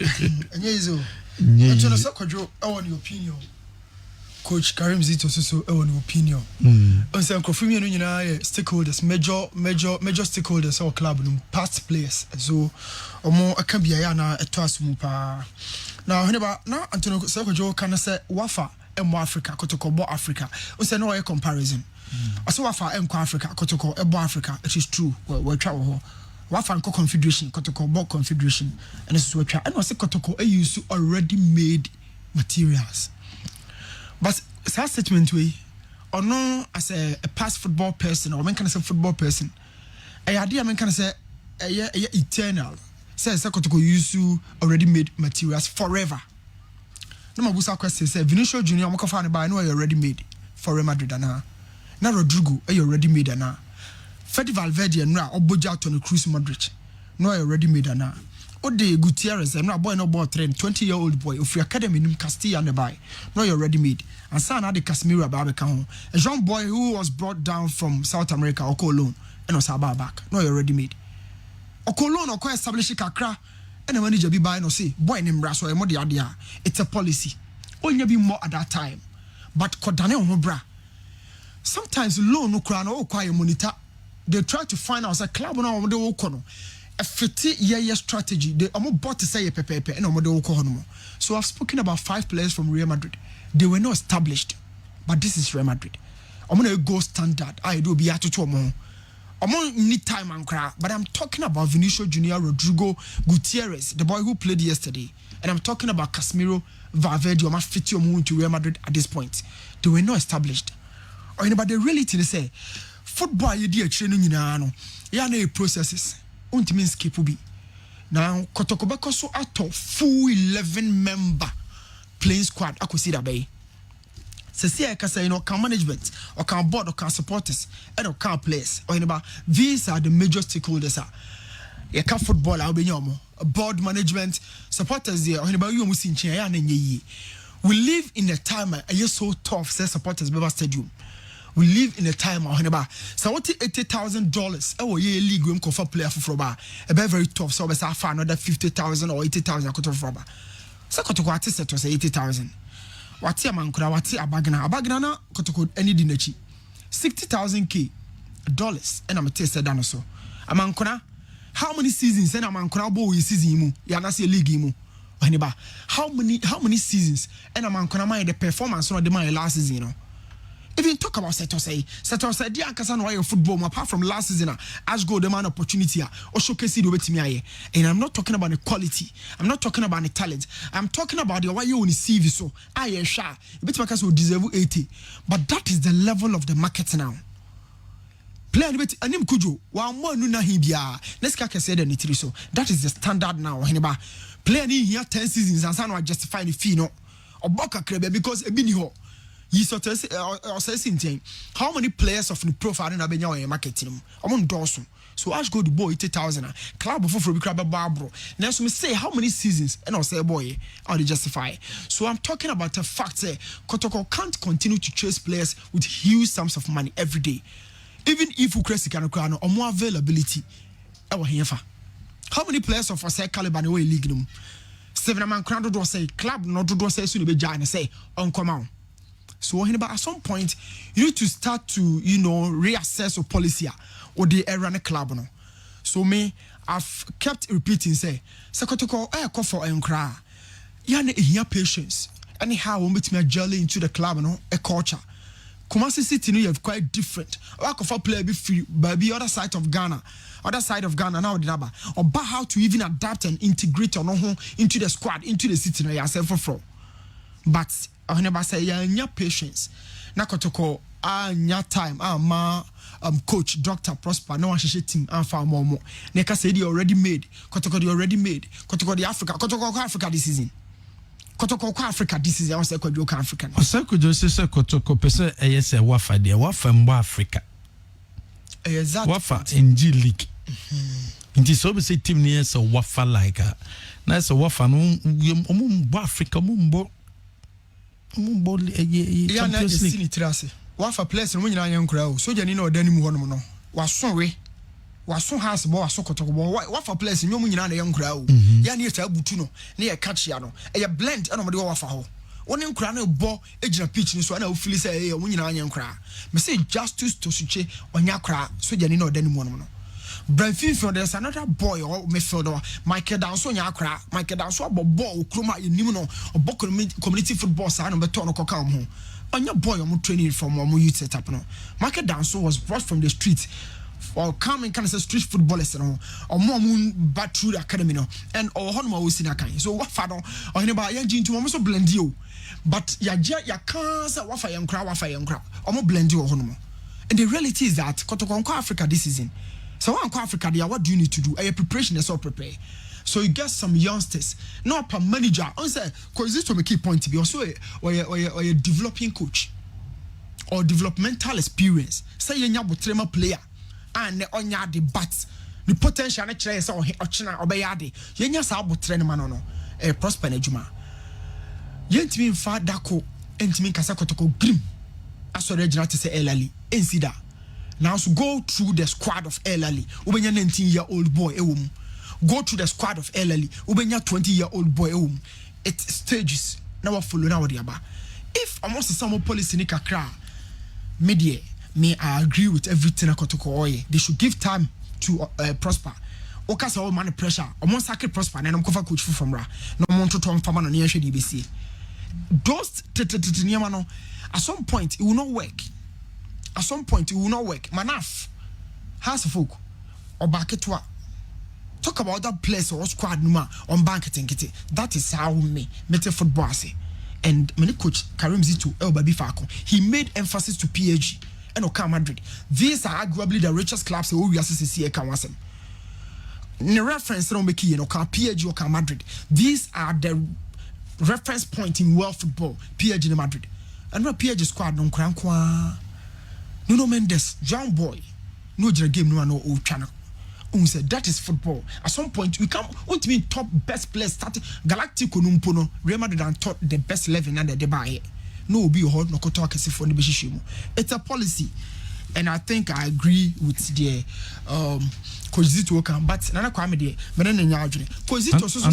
Enyezo. Antono Sakwadwo on your opinion. Coach Karim Zito so on your opinion. On say Nkofumi no nyina stakeholders, major stakeholders or club no past players. So omo aka bia na eto asum pa. Now heneba na Antono Sakwadwo kan say wafa emo Africa Kotoko bo Africa. On say no comparison. Aso wafa enko Africa Kotoko ebo Africa. It is true. We twa ho. Wafa enko confederation Kotoko bo confederation. And this is we twa. And we say Kotoko use already made materials. But that statement way, or no, as a past football person, or man can say football person, a idea man can say eternal. Says Kotoko use already made materials forever. No more busa question say Vinicius Junior I'm find by no already made for Real Madrid na. Na Rodrigo already made na. Fede Valverde and na Oboja to Cruz Modric. No already made na. Ode Gutierrez and na boy no boy train 20-year-old boy of your academy in Castilla and by. No already made. And son had the Casemiro Babeka home. A young boy who was brought down from South America or Cologne and was about back. No already made. Or Cologne or quite established Kakra. And the manager be by no say, boy named Brasso and Modi Adia. It's a policy. Only be more at that time. But Kodane Mobra. Sometimes loan no crown or quiet monitor. They try to find out a club on the Okono. A 50-year strategy. They almost bought to say a pepe and on the Okono. So I've spoken about 5 players from Real Madrid. They were not established. But this is Real Madrid. I'm gonna go standard. I do be at to more. I'm on need time and cry, but I'm talking about Vinicius Junior, Rodrigo, Gutierrez, the boy who played yesterday, and I'm talking about Casemiro, Valverde, or Fitio moving to Real Madrid at this point. They were not established. Or about the reality they say, football you do training no processes. Unti means keep now Kotoko Beko so ato full 11 member playing squad. I could see that bay. Say I can say can management or can board or can supporters and or can players or about these are the major stakeholders. You can football I'll be board management supporters there or about you we live in a time so tough say supporters Beba Stadium. We live in a time about $80,000 our year league room for player for a very tough so I found another 50,000 or 80,000 I could have so got to go to say 80,000. Wati amankura wati abagna na Kotoko any dinachi $60,000 and I'm tested down so amankura how many seasons and amankura bo season mu ya na say league mu oniba how many seasons and amankura my the performance on the my last season you know. Even talk about Seto say dia akasa no why football apart from last season as go the man opportunity or showcase the betimi aye and I'm not talking about the quality I'm not talking about the talent I'm talking about the why you on CV so aye sha betimi akasa deserve 80 but that is the level of the market now player bet anim kujo wa mo anu na hibia let's ka say the nitiri so that is the standard now heniba player ni here 10 seasons and say justify the fee no oboka krebe because ebi ni ho. How many players of the profile in Abenya marketing? I'm Dawson. So Ash go the boy 80,000. Club for Barbaro. Now so me say how many seasons and I'll say boy how they justify. So I'm talking about the fact that Kotoko can't continue to chase players with huge sums of money every day. Even if you crazy can or more availability. How many players of us say caliber in the way league them? 7 man crowd do say club not do say soon be giant say on come on. So at some point you need to start to reassess your policy or the era in the club no. So me I've kept repeating say Kotoko call for enkra ya patience anyhow we meet me jelly into the club no a culture Kumasi City you have quite different I for player be free by the other side of Ghana now the number or about how to even adapt and integrate into the squad into the city no yourself for but I never say ya patience. Na Kotoko nya time ma coach Dr. Prosper no one team and far more. Neka say they already made. Kotoko the Africa this season. Kotoko Africa this season. I say Kotoko Africa. I say Kotoko pese yes wafa there wafa mbo Africa. Exactly. Wafa in G League. Inti so be say team near so wafa like na so wafa no mbo Africa mbo ya na destiny trase wa fa place no nyina yan kura o so jani na odani mu hono no wa sonwe waso has bo waso Kotoko bo wa fa players nyom nyina na ye nkura o ya na ye ta butu no na ye catch ya no e blend e no mo de wa fa ho woni nkura na bo ejina pitch ni so na o feel say e wo nyina anya nkura me say Justice Tosuche onya kra so jani na odani mu no Branfin from there's another boy or midfielder Michael Danso nya akra Michael Danso abo ball okroma enim no obo community football sa no beto no koka ho onya boy omo training from omo youth setup no Michael Danso was brought from the street or coming kind of street footballers no omo bat through the academy no and or hono ma wosi na kan so what fa no ohene ba yan jintu omo so blend you but ya kan say wafa yankra omo blend you hono mo and the reality is that Kotoko Africa this season. So in Africa, what do you need to do? A preparation is all prepare. So you get some youngsters, not per manager. I say, because this is a key point to be also a developing coach or developmental experience. Say you have a player and on your debate, the potential actually is or China or Bayadi. You have a trainer man no a prosper Juma. You to mean far dako and to mean Kotoko grim. As original to say Elali, Ensida. Now so go through the squad of Elali. Ubenya 19-year-old boy go through the squad of Elali. Ubenya 20-year-old boy It's stages. Now follow now diaba. If almost some policy ni kakra media may I agree with everything Kotoko oye. They should give time to prosper. Okasa all man pressure. Almost sacred prosper and I'm cover coach from ra. No more to Tom Farmer on DBC. Those at some point it will not work. At some point it will not work. Manaf has folk or Baketwa. Talk about that place or squad numa on banketing. That is how me football say. And many coach Karim Zito El Babi Fako. He made emphasis to PSG and Oka Madrid. These are arguably the richest clubs who we see Kawasem. In reference to Meki and Oka PSG Oka Madrid. These are the reference point in world football. PSG in Madrid. And no PSG squad non krankwa. Nuno Mendes, young boy, no game, no old channel. Said that is football. At some point, we come want to be top best players starting Galactico Numpono, Real Madrid and taught the best 11 under the buy. No, be hard, no talk as if for the Bishimo. It's a policy, and I think I agree with the Coach Zito, but Nana Kwame, but then in Coach Zito.